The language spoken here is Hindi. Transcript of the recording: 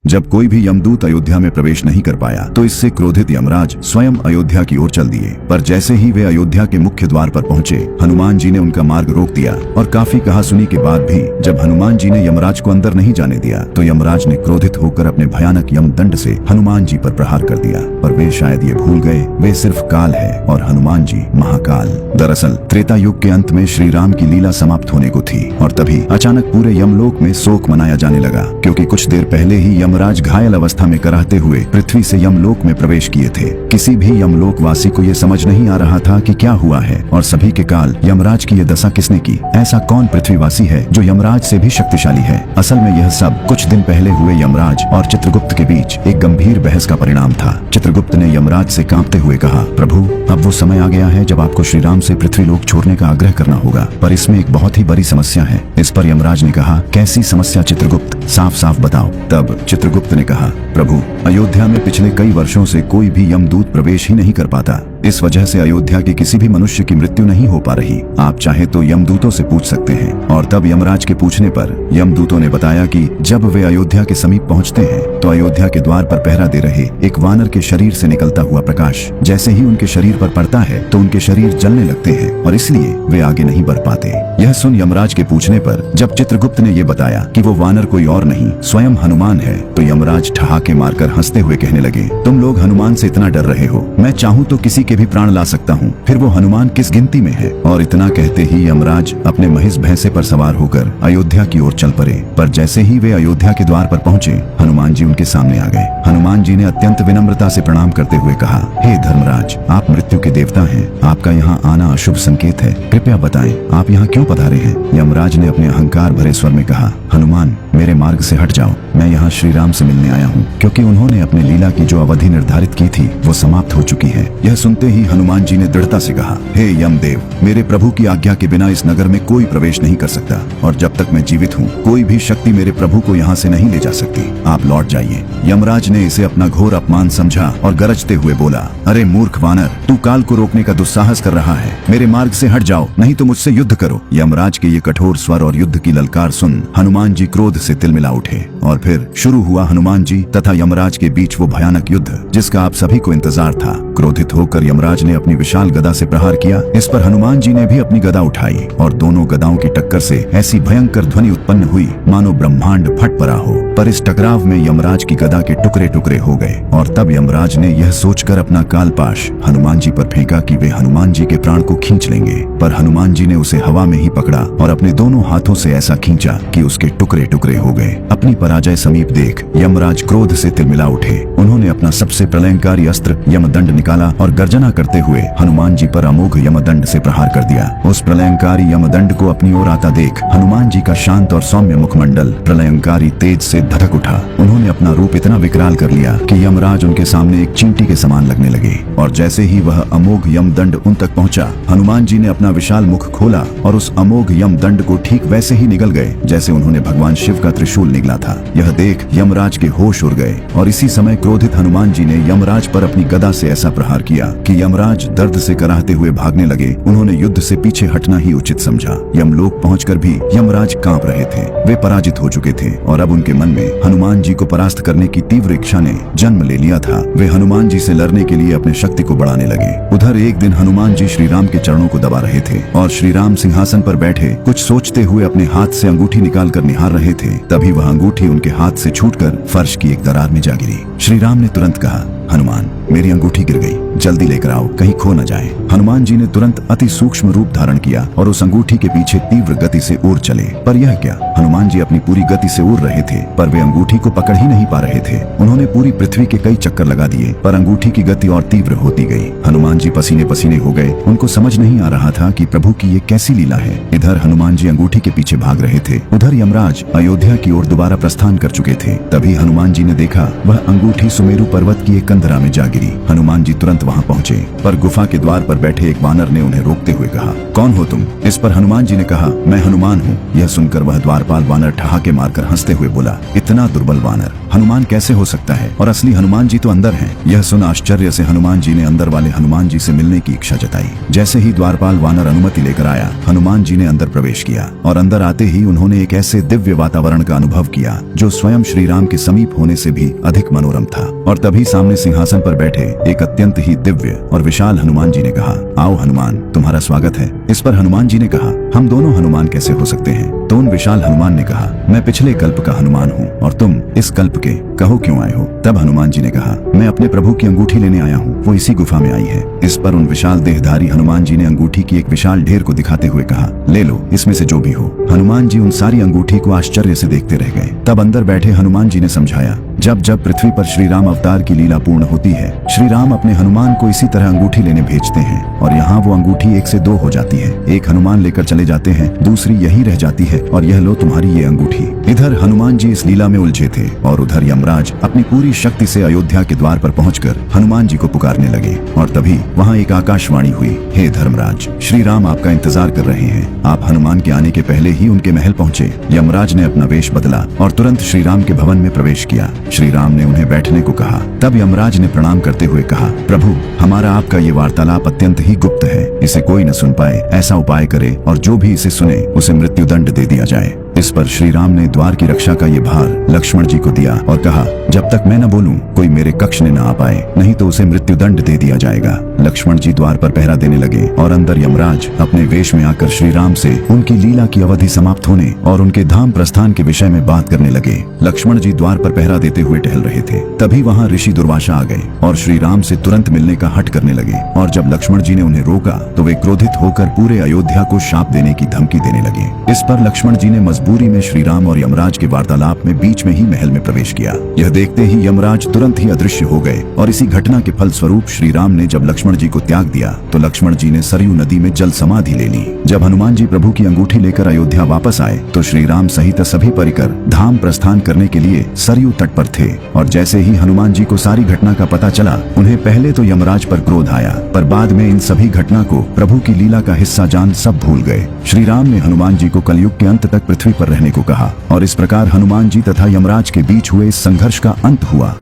जब कोई भी यमदूत अयोध्या में प्रवेश नहीं कर पाया तो इससे क्रोधित यमराज स्वयं अयोध्या की ओर चल दिए। पर जैसे ही वे अयोध्या के मुख्य द्वार पर पहुंचे, हनुमान जी ने उनका मार्ग रोक दिया और काफी कहासुनी के बाद भी जब हनुमान जी ने यमराज को अंदर नहीं जाने दिया तो यमराज ने क्रोधित होकर अपने भयानक यमदंड से हनुमान जी पर प्रहार कर दिया। पर वे शायद ये भूल गए वे सिर्फ काल है और हनुमान जी महाकाल। दरअसल त्रेता युग के अंत में श्री राम की लीला समाप्त होने को थी और तभी अचानक पूरे यमलोक में शोक मनाया जाने लगा, क्योंकि कुछ देर पहले ही यमराज घायल अवस्था में कराहते हुए पृथ्वी से यमलोक में प्रवेश किए थे। किसी भी यमलोक वासी को ये समझ नहीं आ रहा था कि क्या हुआ है और सभी के काल यमराज की ये दशा किसने की। ऐसा कौन पृथ्वीवासी है जो यमराज से भी शक्तिशाली है। असल में यह सब कुछ दिन पहले हुए यमराज और चित्रगुप्त के बीच एक गंभीर बहस का परिणाम था। चित्रगुप्त ने यमराज से कांपते हुए कहा, प्रभु अब वो समय आ गया है जब आपको श्री राम से पृथ्वीलोक छोड़ने का आग्रह करना होगा, पर इसमें एक बहुत ही बड़ी समस्या है। इस पर यमराज ने कहा, कैसी समस्या चित्रगुप्त, साफ साफ बताओ। तब चित्रगुप्त ने कहा, प्रभु अयोध्या में पिछले कई वर्षों से कोई भी यमदूत प्रवेश ही नहीं कर पाता। इस वजह से अयोध्या के किसी भी मनुष्य की मृत्यु नहीं हो पा रही। आप चाहे तो यमदूतों से पूछ सकते हैं। और तब यमराज के पूछने पर यमदूतों ने बताया कि जब वे अयोध्या के समीप पहुंचते हैं तो अयोध्या के द्वार पर पहरा दे रहे एक वानर के शरीर से निकलता हुआ प्रकाश जैसे ही उनके शरीर पर पड़ता है तो उनके शरीर जलने लगते हैं और इसलिए वे आगे नहीं बढ़ पाते। यह सुन यमराज के पूछने पर जब चित्रगुप्त ने यह बताया कि वो वानर कोई और नहीं स्वयं हनुमान है तो यमराज ठहाके मारकर हंसते हुए कहने लगे, तुम लोग हनुमान से इतना डर रहे हो, मैं चाहूँ तो किसी के भी प्राण ला सकता हूँ, फिर वो हनुमान किस गिनती में है। और इतना कहते ही यमराज अपने महिष भैंसे पर सवार होकर अयोध्या की ओर चल पड़े। पर जैसे ही वे अयोध्या के द्वार पर पहुंचे हनुमान जी उनके सामने आ गए। हनुमान जी ने अत्यंत विनम्रता से प्रणाम करते हुए कहा, हे धर्मराज, आप मृत्यु के देवता हैं, आपका यहाँ आना अशुभ संकेत है, कृपया बताएं आप यहाँ क्यों पधारे हैं। यमराज ने अपने अहंकार भरे स्वर में कहा, हनुमान मेरे मार्ग से हट जाओ, मैं यहाँ श्री राम से मिलने आया हूँ, क्योंकि उन्होंने अपनी लीला की जो अवधि निर्धारित की थी वो समाप्त हो चुकी है। यह सुनते ही हनुमान जी ने दृढ़ता से कहा, हे यमदेव, मेरे प्रभु की आज्ञा के बिना इस नगर में कोई प्रवेश नहीं कर सकता और जब तक मैं जीवित हूँ कोई भी शक्ति मेरे प्रभु को यहाँ से नहीं ले जा सकती, आप लौट जाइए। यमराज ने इसे अपना घोर अपमान समझा और गरजते हुए बोला, अरे मूर्ख वानर, तू काल को रोकने का दुस्साहस कर रहा है, मेरे मार्ग से हट जाओ नहीं तो मुझसे युद्ध करो। यमराज के ये कठोर स्वर और युद्ध की ललकार सुन हनुमान जी क्रोध से तिलमिला उठे और फिर शुरू हुआ हनुमान जी तथा यमराज के बीच वो भयानक युद्ध जिसका आप सभी को इंतजार था। क्रोधित होकर यमराज ने अपनी विशाल गदा से प्रहार किया। इस पर हनुमान जी ने भी अपनी गदा उठाई और दोनों गदाओं की टक्कर से ऐसी भयंकर ध्वनि उत्पन्न हुई मानो ब्रह्मांड फट पड़ा हो। पर इस टकराव में यमराज की गदा के टुकड़े टुकड़े हो गए और तब यमराज ने यह सोचकर अपना कालपाश हनुमान जी पर फेंका कि वे हनुमान जी के प्राण को खींच लेंगे। पर हनुमान जी ने उसे हवा में ही पकड़ा और अपने दोनों हाथों से ऐसा खींचा कि उसके टुकड़े टुकड़े हो गए। अपनी पराजय समीप देख यमराज क्रोध से तिलमिला उठे। उन्होंने अपना सबसे प्रलयंकारी अस्त्र यमदंड निकाला और गर्जना करते हुए हनुमान जी पर अमोघ यमदंड से प्रहार कर दिया। उस प्रलयंकारी यमदंड को अपनी ओर आता देख हनुमान जी का शांत और सौम्य मुखमंडल प्रलयंकारी तेज से धधक उठा। उन्होंने अपना रूप इतना विकराल कर लिया कि यमराज उनके सामने एक चींटी के समान लगने लगे और जैसे ही वह अमोघ यमदंड उन तक पहुंचा हनुमान जी ने अपना विशाल मुख खोला और उस अमोघ यमदंड को ठीक वैसे ही निगल गए जैसे उन्होंने भगवान शिव का त्रिशूल निगला था। यह देख यमराज के होश उड़ गए और इसी समय क्रोधित हनुमान जी ने यमराज पर अपनी गदा से ऐसा प्रहार किया कि यमराज दर्द से कराहते हुए भागने लगे। उन्होंने युद्ध से पीछे हटना ही उचित समझा। यमलोक पहुंचकर भी यमराज कांप रहे थे, वे पराजित हो चुके थे और अब उनके मन में हनुमान जी को परास्त करने की तीव्र इच्छा ने जन्म ले लिया था। वे हनुमान जी से लड़ने के लिए अपनी शक्ति को बढ़ाने लगे। उधर एक दिन हनुमान जी श्री राम के चरणों को दबा रहे थे और श्री राम सिंहासन पर बैठे कुछ सोचते हुए अपने हाथ से अंगूठी निकाल कर निहार रहे थे। तभी वह अंगूठी उनके हाथ से छूटकर फर्श की एक दरार में जा गिरी। श्री राम ने तुरंत कहा, हनुमान मेरी अंगूठी गिर गई, जल्दी लेकर आओ कहीं खो न जाए। हनुमान जी ने तुरंत अति सूक्ष्म रूप धारण किया और उस अंगूठी के पीछे तीव्र गति से उड़ चले। पर यह क्या, हनुमान जी अपनी पूरी गति से उड़ रहे थे पर वे अंगूठी को पकड़ ही नहीं पा रहे थे। उन्होंने पूरी पृथ्वी के कई चक्कर लगा दिए पर अंगूठी की गति और तीव्र होती गई। हनुमान जी पसीने पसीने हो गए। उनको समझ नहीं आ रहा था कि प्रभु की ये कैसी लीला है। इधर हनुमान जी अंगूठी के पीछे भाग रहे थे, उधर यमराज अयोध्या की ओर दोबारा प्रस्थान कर चुके थे। तभी हनुमान जी ने देखा वह अंगूठी सुमेरु पर्वत की एक कंदरा में जा गिरी। गिरी। हनुमान जी तुरंत वहां पहुंचे, पर गुफा के द्वार पर बैठे एक वानर ने उन्हें रोकते हुए कहा, कौन हो तुम? इस पर हनुमान जी ने कहा, मैं हनुमान हूँ। यह सुनकर वह द्वारपाल वानर ठहाके मारकर हंसते हुए बोला, इतना दुर्बल वानर हनुमान कैसे हो सकता है? और असली हनुमान जी तो अंदर हैं। यह सुन आश्चर्य से हनुमान जी ने अंदर वाले हनुमान जी से मिलने की इच्छा जताई। जैसे ही द्वारपाल वानर अनुमति लेकर आया, हनुमान जी ने अंदर प्रवेश किया और अंदर आते ही उन्होंने एक ऐसे दिव्य वातावरण का अनुभव किया जो स्वयं श्री राम के समीप होने से भी अधिक मनोरम था। और तभी सामने सिंहासन पर बैठे एक अत्यंत ही दिव्य और विशाल हनुमान जी ने कहा, आओ हनुमान, तुम्हारा स्वागत है। इस पर हनुमान जी ने कहा, हम दोनों हनुमान कैसे हो सकते हैं? तो उन विशाल हनुमान ने कहा, मैं पिछले कल्प का हनुमान हूँ और तुम इस कल्प के, कहो क्यों आए हो? तब हनुमान जी ने कहा, मैं अपने प्रभु की अंगूठी लेने आया हूँ, वो इसी गुफा में आई है। इस पर उन विशाल देहधारी हनुमान जी ने अंगूठी की एक विशाल ढेर को दिखाते हुए कहा, ले लो, इसमें से जो भी हो। हनुमान जी उन सारी अंगूठी को आश्चर्य से देखते रह गए। तब अंदर बैठे हनुमान जी ने समझाया, जब जब पृथ्वी पर श्री राम अवतार की लीला पूर्ण होती है, श्री राम अपने हनुमान को इसी तरह अंगूठी लेने भेजते हैं और यहाँ वो अंगूठी 1 से 2 हो जाती है। एक हनुमान लेकर चले जाते हैं, दूसरी यही रह जाती है और यह लो तुम्हारी ये अंगूठी। इधर हनुमान जी इस लीला में उलझे थे और उधर यमराज अपनी पूरी शक्ति से अयोध्या के द्वार पर पहुंचकर हनुमान जी को पुकारने लगे। और तभी वहाँ एक आकाशवाणी हुई, हे धर्मराज, श्री राम आपका इंतजार कर रहे हैं। आप हनुमान के आने के पहले ही उनके महल पहुंचे। यमराज ने अपना वेश बदला और तुरंत श्री राम के भवन में प्रवेश किया। श्री राम ने उन्हें बैठने को कहा। तब यमराज ने प्रणाम करते हुए कहा, प्रभु, हमारा आपका ये वार्तालाप अत्यंत ही गुप्त है, इसे कोई न सुन पाए, ऐसा उपाय करे और जो भी इसे सुने उसे मृत्यु दंड दे दिया जाए। इस पर श्री राम ने द्वार की रक्षा का ये भार लक्ष्मण जी को दिया और कहा, जब तक मैं न बोलूं कोई मेरे कक्ष में न आ पाए, नहीं तो उसे मृत्यु दंड दे दिया जाएगा। लक्ष्मण जी द्वार पर पहरा देने लगे और अंदर यमराज अपने वेश में आकर श्री राम से उनकी लीला की अवधि समाप्त होने और उनके धाम प्रस्थान के विषय में बात करने लगे। लक्ष्मण जी द्वार पर पहरा देते हुए टहल रहे थे। तभी वहाँ ऋषि दुर्वासा आ गए और श्री राम से तुरंत मिलने का हठ करने लगे। और जब लक्ष्मण जी ने उन्हें रोका तो वे क्रोधित होकर पूरे अयोध्या को शाप देने की धमकी देने लगे। इस पर लक्ष्मण जी ने मजबूरी में श्री राम और यमराज के वार्तालाप में बीच में ही महल में प्रवेश किया। यह देखते ही यमराज तुरंत ही अदृश्य हो गए और इसी घटना के फल स्वरूप श्री राम ने जब लक्ष्मण जी को त्याग दिया तो लक्ष्मण जी ने सरयू नदी में जल समाधि ले ली। जब हनुमान जी प्रभु की अंगूठी लेकर अयोध्या वापस आए तो श्री राम सहित सभी परिकर धाम प्रस्थान करने के लिए सरयू तट पर थे। और जैसे ही हनुमान जी को सारी घटना का पता चला, उन्हें पहले तो यमराज पर क्रोध आया, पर बाद में इन सभी घटना को प्रभु की लीला का हिस्सा जान सब भूल गए। श्री राम ने हनुमान जी को कलयुग के अंत तक पृथ्वी पर रहने को कहा और इस प्रकार हनुमान जी तथा यमराज के बीच हुए इस संघर्ष का अंत हुआ।